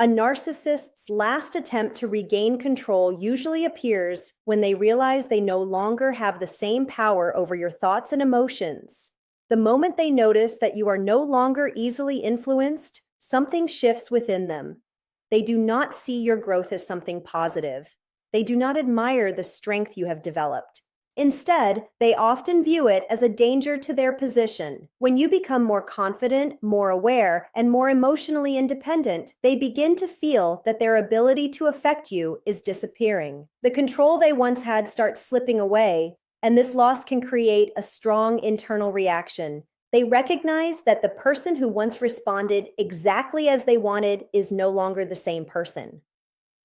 A narcissist's last attempt to regain control usually appears when they realize they no longer have the same power over your thoughts and emotions. The moment they notice that you are no longer easily influenced, something shifts within them. They do not see your growth as something positive. They do not admire the strength you have developed. Instead, they often view it as a danger to their position. When you become more confident, more aware, and more emotionally independent, they begin to feel that their ability to affect you is disappearing. The control they once had starts slipping away, and this loss can create a strong internal reaction. They recognize that the person who once responded exactly as they wanted is no longer the same person.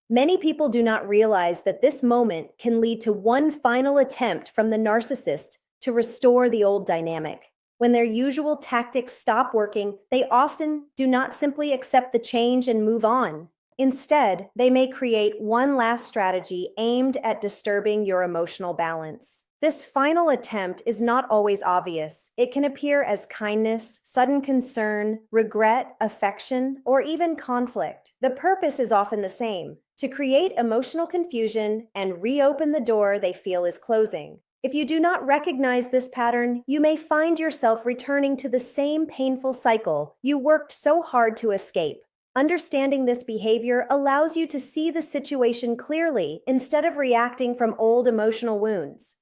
Many people do not realize that this moment can lead to one final attempt from the narcissist to restore the old dynamic. When their usual tactics stop working, they often do not simply accept the change and move on. Instead, they may create one last strategy aimed at disturbing your emotional balance. This final attempt is not always obvious. It can appear as kindness, sudden concern, regret, affection, or even conflict. The purpose is often the same: to create emotional confusion and reopen the door they feel is closing. If you do not recognize this pattern, you may find yourself returning to the same painful cycle you worked so hard to escape. Understanding this behavior allows you to see the situation clearly instead of reacting from old emotional wounds.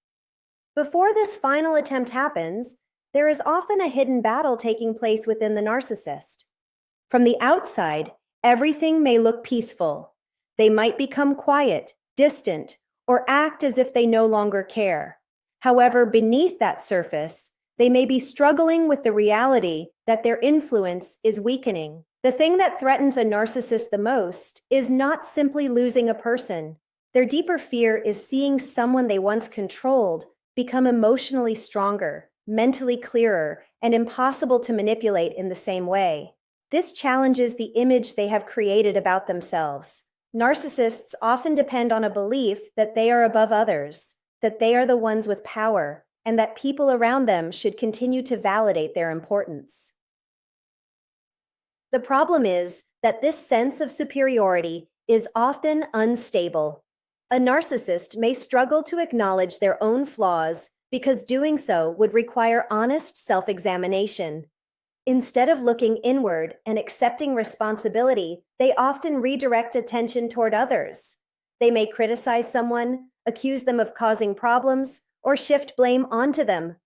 Before this final attempt happens, there is often a hidden battle taking place within the narcissist. From the outside, everything may look peaceful. They might become quiet, distant, or act as if they no longer care. However, beneath that surface, they may be struggling with the reality that their influence is weakening. The thing that threatens a narcissist the most is not simply losing a person. Their deeper fear is seeing someone they once controlled become emotionally stronger, mentally clearer, and impossible to manipulate in the same way. This challenges the image they have created about themselves. Narcissists often depend on a belief that they are above others, that they are the ones with power, and that people around them should continue to validate their importance. The problem is that this sense of superiority is often unstable. A narcissist may struggle to acknowledge their own flaws because doing so would require honest self-examination. Instead of looking inward and accepting responsibility, they often redirect attention toward others. They may criticize someone, accuse them of causing problems, or shift blame onto them.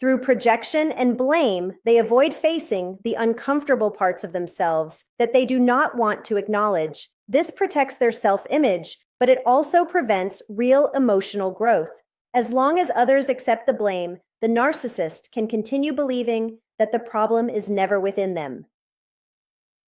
Through projection and blame, they avoid facing the uncomfortable parts of themselves that they do not want to acknowledge. This protects their self-image, but it also prevents real emotional growth. As long as others accept the blame, the narcissist can continue believing that the problem is never within them.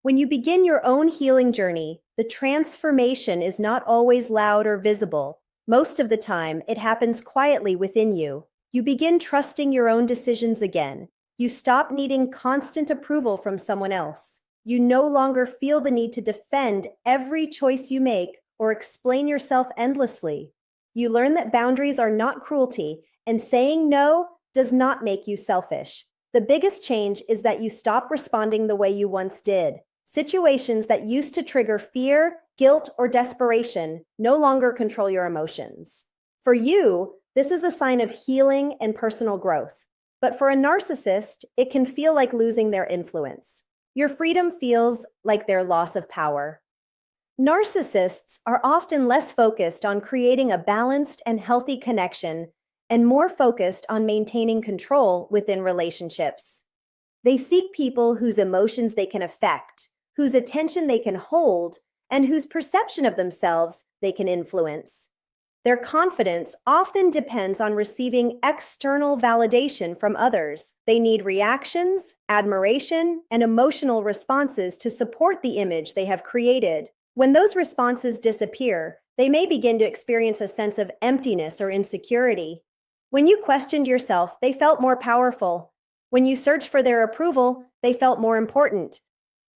When you begin your own healing journey, the transformation is not always loud or visible. Most of the time, it happens quietly within you. You begin trusting your own decisions again. You stop needing constant approval from someone else. You no longer feel the need to defend every choice you make or explain yourself endlessly. You learn that boundaries are not cruelty, and saying no does not make you selfish. The biggest change is that you stop responding the way you once did. Situations that used to trigger fear, guilt, or desperation no longer control your emotions. For you, this is a sign of healing and personal growth. But for a narcissist, it can feel like losing their influence. Your freedom feels like their loss of power. Narcissists are often less focused on creating a balanced and healthy connection and more focused on maintaining control within relationships. They seek people whose emotions they can affect, whose attention they can hold, and whose perception of themselves they can influence. Their confidence often depends on receiving external validation from others. They need reactions, admiration, and emotional responses to support the image they have created. When those responses disappear, they may begin to experience a sense of emptiness or insecurity. When you questioned yourself, they felt more powerful. When you searched for their approval, they felt more important.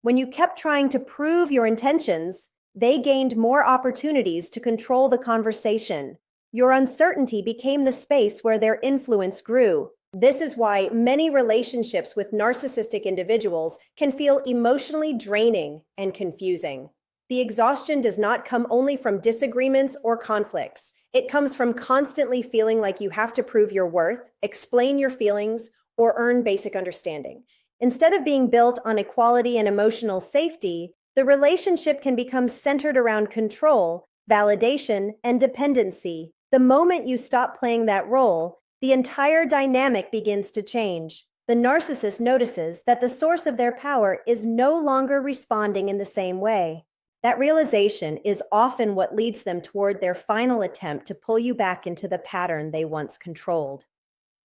When you kept trying to prove your intentions, they gained more opportunities to control the conversation. Your uncertainty became the space where their influence grew. This is why many relationships with narcissistic individuals can feel emotionally draining and confusing. The exhaustion does not come only from disagreements or conflicts. It comes from constantly feeling like you have to prove your worth, explain your feelings, or earn basic understanding. Instead of being built on equality and emotional safety, the relationship can become centered around control, validation, and dependency. The moment you stop playing that role, the entire dynamic begins to change. The narcissist notices that the source of their power is no longer responding in the same way. That realization is often what leads them toward their final attempt to pull you back into the pattern they once controlled.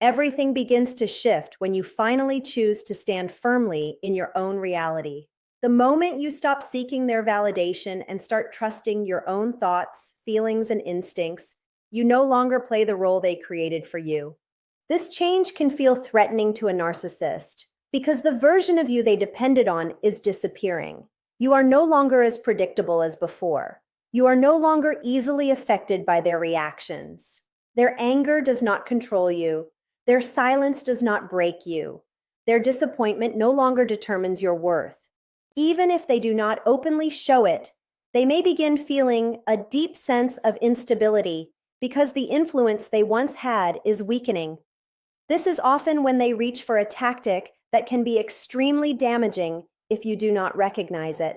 Everything begins to shift when you finally choose to stand firmly in your own reality. The moment you stop seeking their validation and start trusting your own thoughts, feelings, and instincts, you no longer play the role they created for you. This change can feel threatening to a narcissist because the version of you they depended on is disappearing. You are no longer as predictable as before. You are no longer easily affected by their reactions. Their anger does not control you. Their silence does not break you. Their disappointment no longer determines your worth. Even if they do not openly show it, they may begin feeling a deep sense of instability because the influence they once had is weakening. This is often when they reach for a tactic that can be extremely damaging if you do not recognize it.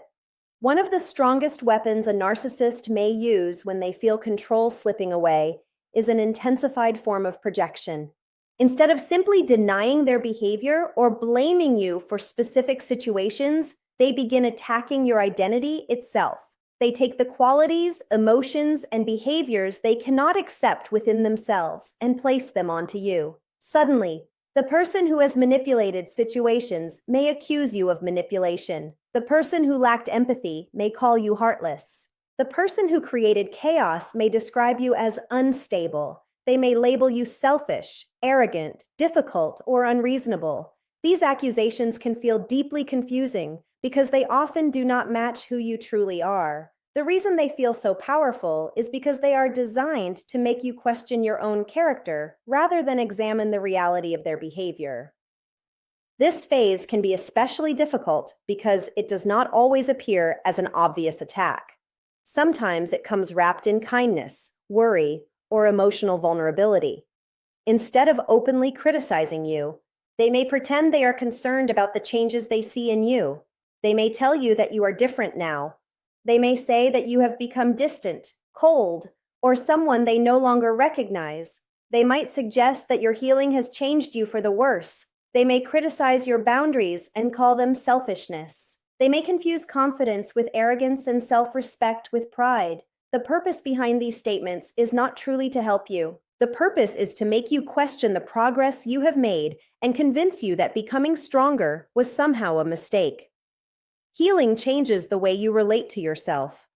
One of the strongest weapons a narcissist may use when they feel control slipping away is an intensified form of projection. Instead of simply denying their behavior or blaming you for specific situations, they begin attacking your identity itself. They take the qualities, emotions, and behaviors they cannot accept within themselves and place them onto you. Suddenly, the person who has manipulated situations may accuse you of manipulation. The person who lacked empathy may call you heartless. The person who created chaos may describe you as unstable. They may label you selfish, arrogant, difficult, or unreasonable. These accusations can feel deeply confusing because they often do not match who you truly are. The reason they feel so powerful is because they are designed to make you question your own character rather than examine the reality of their behavior. This phase can be especially difficult because it does not always appear as an obvious attack. Sometimes it comes wrapped in kindness, worry, or emotional vulnerability. Instead of openly criticizing you, they may pretend they are concerned about the changes they see in you. They may tell you that you are different now. They may say that you have become distant, cold, or someone they no longer recognize. They might suggest that your healing has changed you for the worse. They may criticize your boundaries and call them selfishness. They may confuse confidence with arrogance and self-respect with pride. The purpose behind these statements is not truly to help you. The purpose is to make you question the progress you have made and convince you that becoming stronger was somehow a mistake. Healing changes the way you relate to yourself.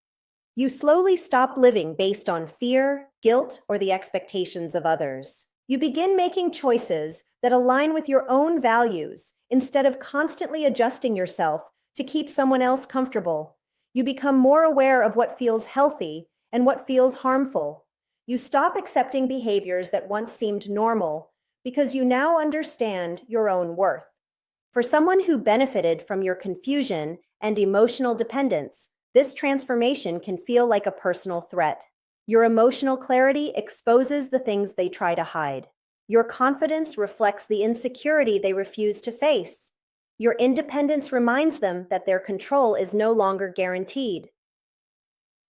You slowly stop living based on fear, guilt, or the expectations of others. You begin making choices that align with your own values instead of constantly adjusting yourself to keep someone else comfortable. You become more aware of what feels healthy and what feels harmful. You stop accepting behaviors that once seemed normal because you now understand your own worth. For someone who benefited from your confusion and emotional dependence, this transformation can feel like a personal threat. Your emotional clarity exposes the things they try to hide. Your confidence reflects the insecurity they refuse to face. Your independence reminds them that their control is no longer guaranteed.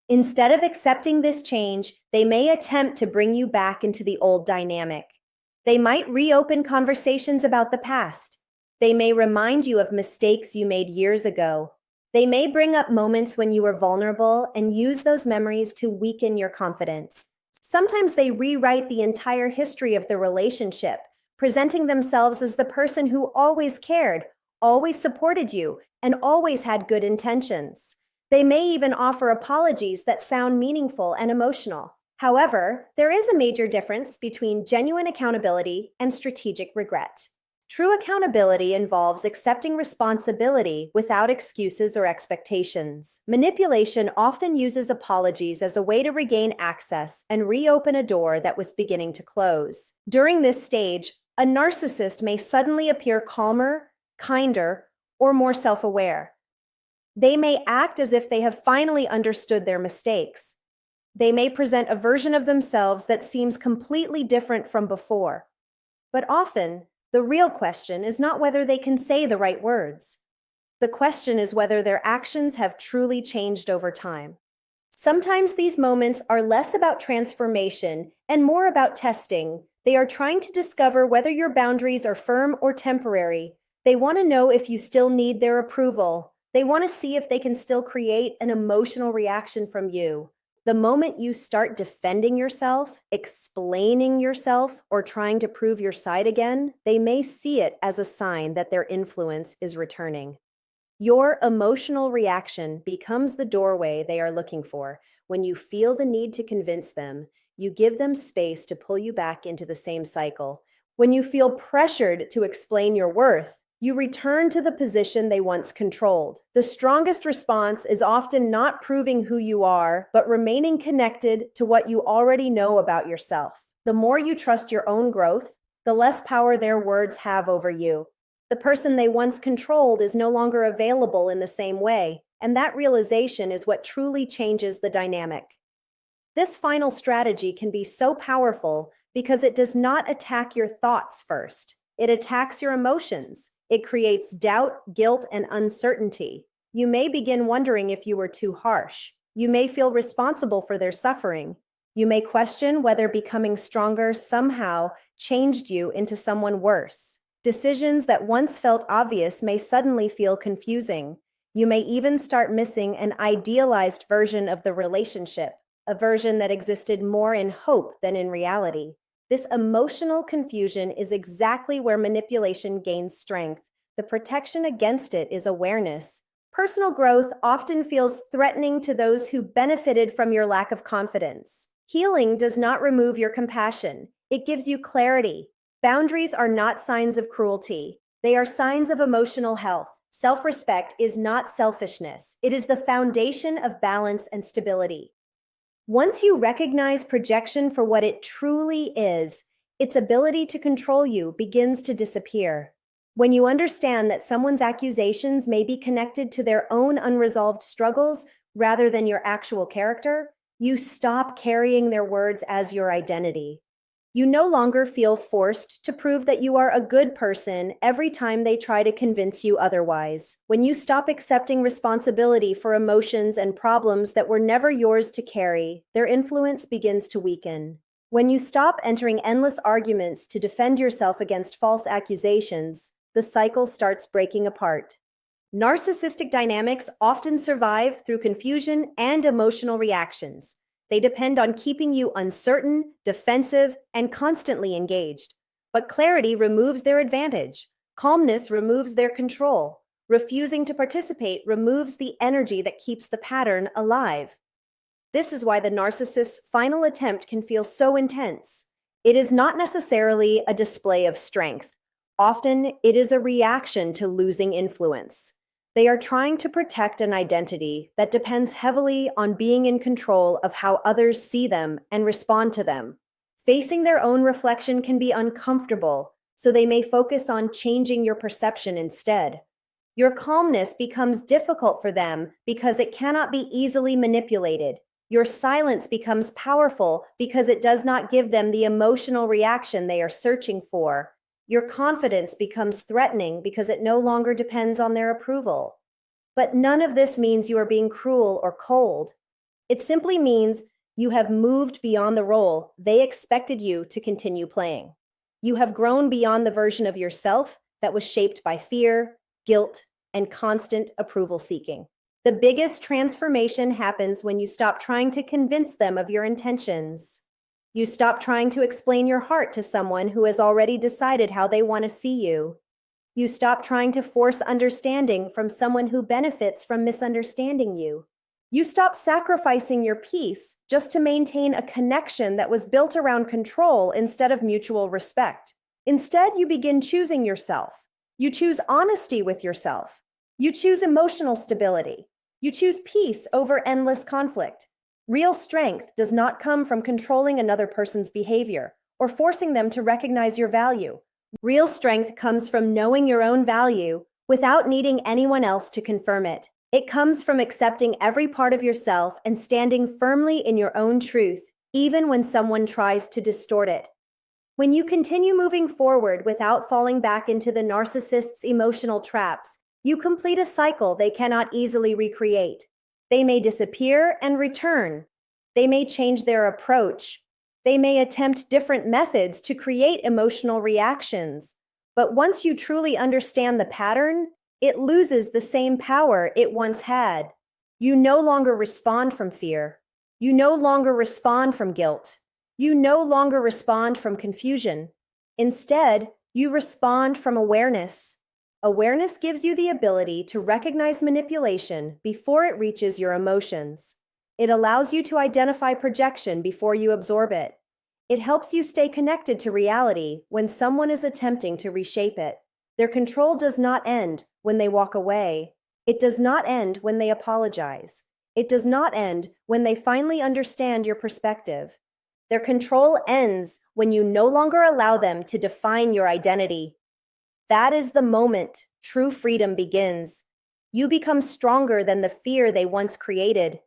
Instead of accepting this change, they may attempt to bring you back into the old dynamic. They might reopen conversations about the past. They may remind you of mistakes you made years ago. They may bring up moments when you were vulnerable and use those memories to weaken your confidence. Sometimes they rewrite the entire history of the relationship, presenting themselves as the person who always cared, always supported you, and always had good intentions. They may even offer apologies that sound meaningful and emotional. However, there is a major difference between genuine accountability and strategic regret. True accountability involves accepting responsibility without excuses or expectations. Manipulation often uses apologies as a way to regain access and reopen a door that was beginning to close. During this stage, a narcissist may suddenly appear calmer, kinder, or more self-aware. They may act as if they have finally understood their mistakes. They may present a version of themselves that seems completely different from before. But often, the real question is not whether they can say the right words. The question is whether their actions have truly changed over time. Sometimes these moments are less about transformation and more about testing. They are trying to discover whether your boundaries are firm or temporary. They want to know if you still need their approval. They want to see if they can still create an emotional reaction from you. The moment you start defending yourself, explaining yourself, or trying to prove your side again, they may see it as a sign that their influence is returning. Your emotional reaction becomes the doorway they are looking for. When you feel the need to convince them, you give them space to pull you back into the same cycle. When you feel pressured to explain your worth, you return to the position they once controlled. The strongest response is often not proving who you are, but remaining connected to what you already know about yourself. The more you trust your own growth, the less power their words have over you. The person they once controlled is no longer available in the same way, and that realization is what truly changes the dynamic. This final strategy can be so powerful because it does not attack your thoughts first. It attacks your emotions. It creates doubt, guilt, and uncertainty. You may begin wondering if you were too harsh. You may feel responsible for their suffering. You may question whether becoming stronger somehow changed you into someone worse. Decisions that once felt obvious may suddenly feel confusing. You may even start missing an idealized version of the relationship, a version that existed more in hope than in reality. This emotional confusion is exactly where manipulation gains strength. The protection against it is awareness. Personal growth often feels threatening to those who benefited from your lack of confidence. Healing does not remove your compassion. It gives you clarity. Boundaries are not signs of cruelty. They are signs of emotional health. Self-respect is not selfishness. It is the foundation of balance and stability. Once you recognize projection for what it truly is, its ability to control you begins to disappear. When you understand that someone's accusations may be connected to their own unresolved struggles rather than your actual character, you stop carrying their words as your identity. You no longer feel forced to prove that you are a good person every time they try to convince you otherwise. When you stop accepting responsibility for emotions and problems that were never yours to carry, their influence begins to weaken. When you stop entering endless arguments to defend yourself against false accusations, the cycle starts breaking apart. Narcissistic dynamics often survive through confusion and emotional reactions. They depend on keeping you uncertain, defensive, and constantly engaged. But clarity removes their advantage. Calmness removes their control. Refusing to participate removes the energy that keeps the pattern alive. This is why the narcissist's final attempt can feel so intense. It is not necessarily a display of strength. Often, it is a reaction to losing influence. They are trying to protect an identity that depends heavily on being in control of how others see them and respond to them. Facing their own reflection can be uncomfortable, so they may focus on changing your perception instead. Your calmness becomes difficult for them because it cannot be easily manipulated. Your silence becomes powerful because it does not give them the emotional reaction they are searching for. Your confidence becomes threatening because it no longer depends on their approval. But none of this means you are being cruel or cold. It simply means you have moved beyond the role they expected you to continue playing. You have grown beyond the version of yourself that was shaped by fear, guilt, and constant approval seeking. The biggest transformation happens when you stop trying to convince them of your intentions. You stop trying to explain your heart to someone who has already decided how they want to see you. You stop trying to force understanding from someone who benefits from misunderstanding you. You stop sacrificing your peace just to maintain a connection that was built around control instead of mutual respect. Instead, you begin choosing yourself. You choose honesty with yourself. You choose emotional stability. You choose peace over endless conflict. Real strength does not come from controlling another person's behavior or forcing them to recognize your value. Real strength comes from knowing your own value without needing anyone else to confirm it. It comes from accepting every part of yourself and standing firmly in your own truth, even when someone tries to distort it. When you continue moving forward without falling back into the narcissist's emotional traps, you complete a cycle they cannot easily recreate. They may disappear and return. They may change their approach. They may attempt different methods to create emotional reactions. But once you truly understand the pattern, it loses the same power it once had. You no longer respond from fear. You no longer respond from guilt. You no longer respond from confusion. Instead, you respond from awareness. Awareness gives you the ability to recognize manipulation before it reaches your emotions. It allows you to identify projection before you absorb it. It helps you stay connected to reality when someone is attempting to reshape it. Their control does not end when they walk away. It does not end when they apologize. It does not end when they finally understand your perspective. Their control ends when you no longer allow them to define your identity. That is the moment true freedom begins. You become stronger than the fear they once created.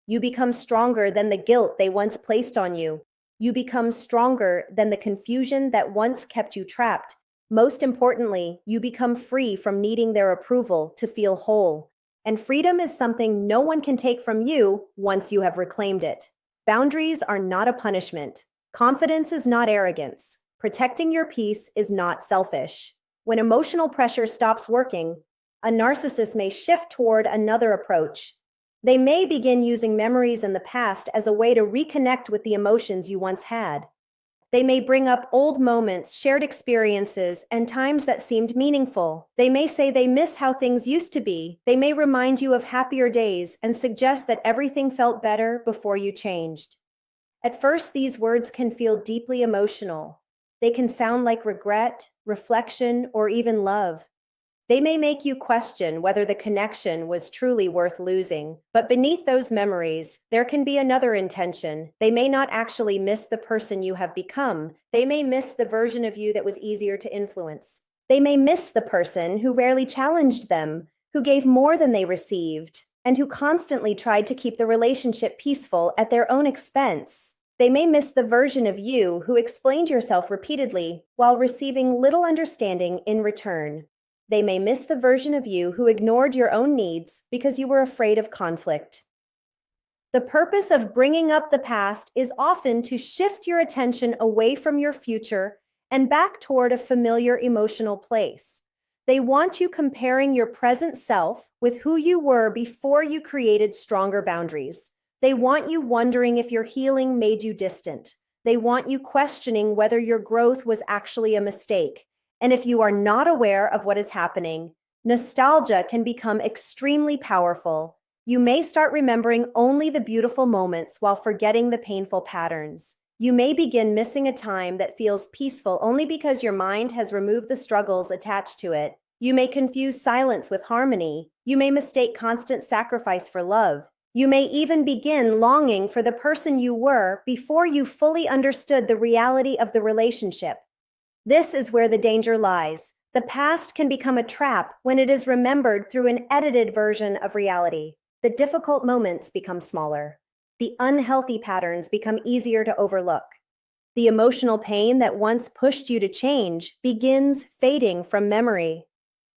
You become stronger than the guilt they once placed on you. You become stronger than the confusion that once kept you trapped. Most importantly, you become free from needing their approval to feel whole. And freedom is something no one can take from you once you have reclaimed it. Boundaries are not a punishment. Confidence is not arrogance. Protecting your peace is not selfish. When emotional pressure stops working, a narcissist may shift toward another approach. They may begin using memories in the past as a way to reconnect with the emotions you once had. They may bring up old moments, shared experiences, and times that seemed meaningful. They may say they miss how things used to be. They may remind you of happier days and suggest that everything felt better before you changed. At first, these words can feel deeply emotional. They can sound like regret, reflection, or even love. They may make you question whether the connection was truly worth losing. But beneath those memories, there can be another intention. They may not actually miss the person you have become. They may miss the version of you that was easier to influence. They may miss the person who rarely challenged them, who gave more than they received, and who constantly tried to keep the relationship peaceful at their own expense. They may miss the version of you who explained yourself repeatedly while receiving little understanding in return. They may miss the version of you who ignored your own needs because you were afraid of conflict. The purpose of bringing up the past is often to shift your attention away from your future and back toward a familiar emotional place. They want you comparing your present self with who you were before you created stronger boundaries. They want you wondering if your healing made you distant. They want you questioning whether your growth was actually a mistake. And if you are not aware of what is happening, nostalgia can become extremely powerful. You may start remembering only the beautiful moments while forgetting the painful patterns. You may begin missing a time that feels peaceful only because your mind has removed the struggles attached to it. You may confuse silence with harmony. You may mistake constant sacrifice for love. You may even begin longing for the person you were before you fully understood the reality of the relationship. This is where the danger lies. The past can become a trap when it is remembered through an edited version of reality. The difficult moments become smaller. The unhealthy patterns become easier to overlook. The emotional pain that once pushed you to change begins fading from memory.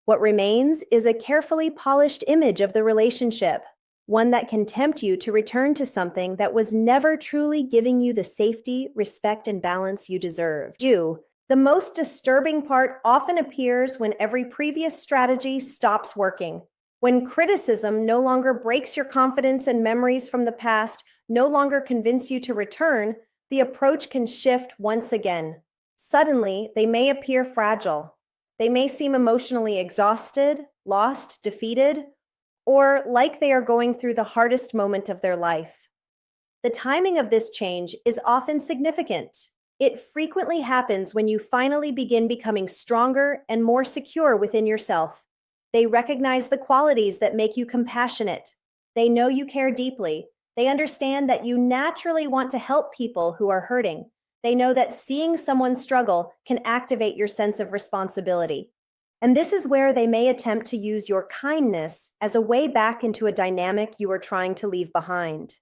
What remains is a carefully polished image of the relationship, one that can tempt you to return to something that was never truly giving you the safety, respect, and balance you deserved. The most disturbing part often appears when every previous strategy stops working. When criticism no longer breaks your confidence and memories from the past no longer convince you to return, the approach can shift once again. Suddenly, they may appear fragile. They may seem emotionally exhausted, lost, defeated, or like they are going through the hardest moment of their life. The timing of this change is often significant. It frequently happens when you finally begin becoming stronger and more secure within yourself. They recognize the qualities that make you compassionate. They know you care deeply. They understand that you naturally want to help people who are hurting. They know that seeing someone struggle can activate your sense of responsibility. And this is where they may attempt to use your kindness as a way back into a dynamic you are trying to leave behind.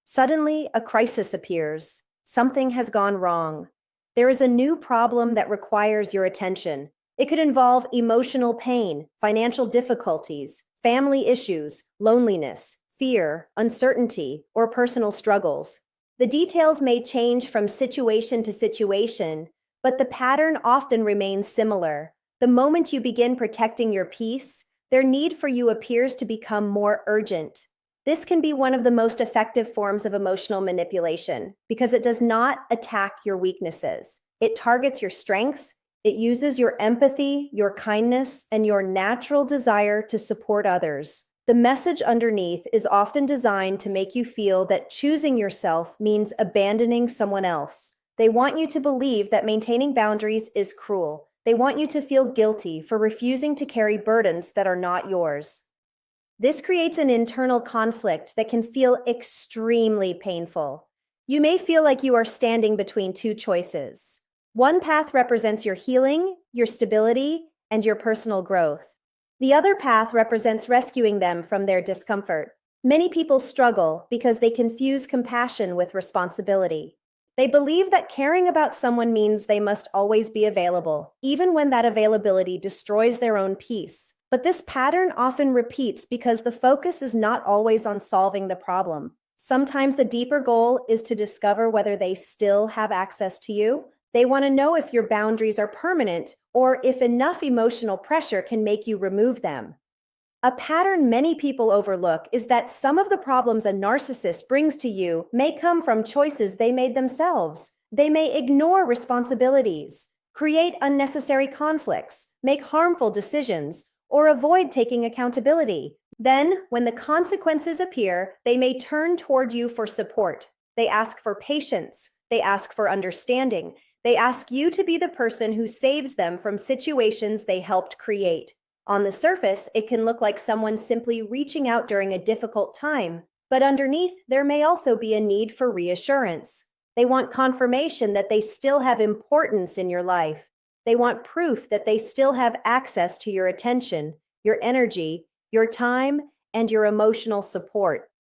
Suddenly, a crisis appears. Something has gone wrong. There is a new problem that requires your attention. It could involve emotional pain, financial difficulties, family issues, loneliness, fear, uncertainty, or personal struggles. The details may change from situation to situation, but the pattern often remains similar. The moment you begin protecting your peace, their need for you appears to become more urgent. This can be one of the most effective forms of emotional manipulation because it does not attack your weaknesses. It targets your strengths. It uses your empathy, your kindness, and your natural desire to support others. The message underneath is often designed to make you feel that choosing yourself means abandoning someone else. They want you to believe that maintaining boundaries is cruel. They want you to feel guilty for refusing to carry burdens that are not yours. This creates an internal conflict that can feel extremely painful. You may feel like you are standing between two choices. One path represents your healing, your stability, and your personal growth. The other path represents rescuing them from their discomfort. Many people struggle because they confuse compassion with responsibility. They believe that caring about someone means they must always be available, even when that availability destroys their own peace. But this pattern often repeats because the focus is not always on solving the problem. Sometimes the deeper goal is to discover whether they still have access to you. They want to know if your boundaries are permanent or if enough emotional pressure can make you remove them. A pattern many people overlook is that some of the problems a narcissist brings to you may come from choices they made themselves. They may ignore responsibilities, create unnecessary conflicts, make harmful decisions, or avoid taking accountability. Then, when the consequences appear, they may turn toward you for support. They ask for patience. They ask for understanding. They ask you to be the person who saves them from situations they helped create. On the surface, it can look like someone simply reaching out during a difficult time, but underneath, there may also be a need for reassurance. They want confirmation that they still have importance in your life. They want proof that they still have access to your attention, your energy, your time, and your emotional support.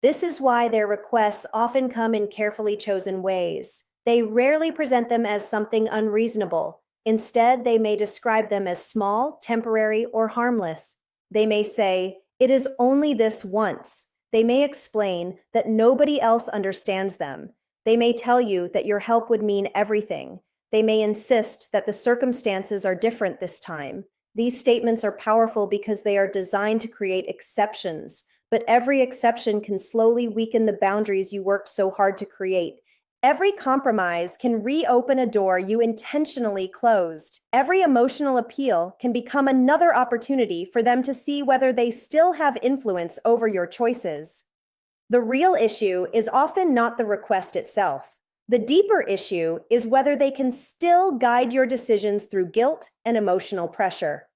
This is why their requests often come in carefully chosen ways. They rarely present them as something unreasonable. Instead, they may describe them as small, temporary, or harmless. They may say, "It is only this once." They may explain that nobody else understands them. They may tell you that your help would mean everything. They may insist that the circumstances are different this time. These statements are powerful because they are designed to create exceptions, but every exception can slowly weaken the boundaries you worked so hard to create. Every compromise can reopen a door you intentionally closed. Every emotional appeal can become another opportunity for them to see whether they still have influence over your choices. The real issue is often not the request itself. The deeper issue is whether they can still guide your decisions through guilt and emotional pressure.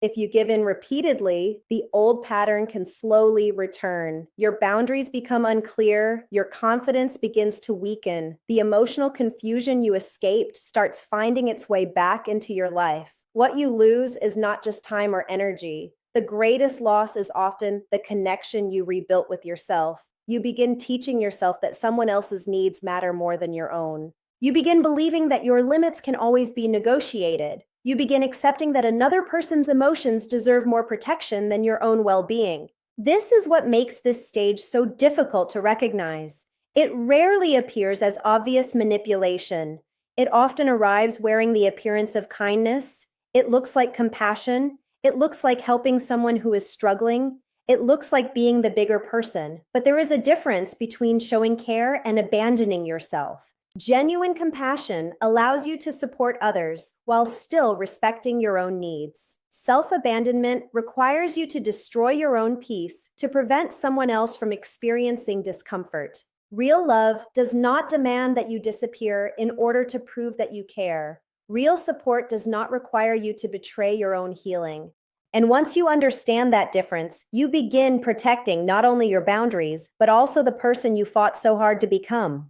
If you give in repeatedly, the old pattern can slowly return. Your boundaries become unclear, your confidence begins to weaken, the emotional confusion you escaped starts finding its way back into your life. What you lose is not just time or energy. The greatest loss is often the connection you rebuilt with yourself. You begin teaching yourself that someone else's needs matter more than your own. You begin believing that your limits can always be negotiated. You begin accepting that another person's emotions deserve more protection than your own well-being. This is what makes this stage so difficult to recognize. It rarely appears as obvious manipulation. It often arrives wearing the appearance of kindness. It looks like compassion. It looks like helping someone who is struggling. It looks like being the bigger person. But there is a difference between showing care and abandoning yourself. Genuine compassion allows you to support others while still respecting your own needs. Self-abandonment requires you to destroy your own peace to prevent someone else from experiencing discomfort. Real love does not demand that you disappear in order to prove that you care. Real support does not require you to betray your own healing. And once you understand that difference, you begin protecting not only your boundaries, but also the person you fought so hard to become.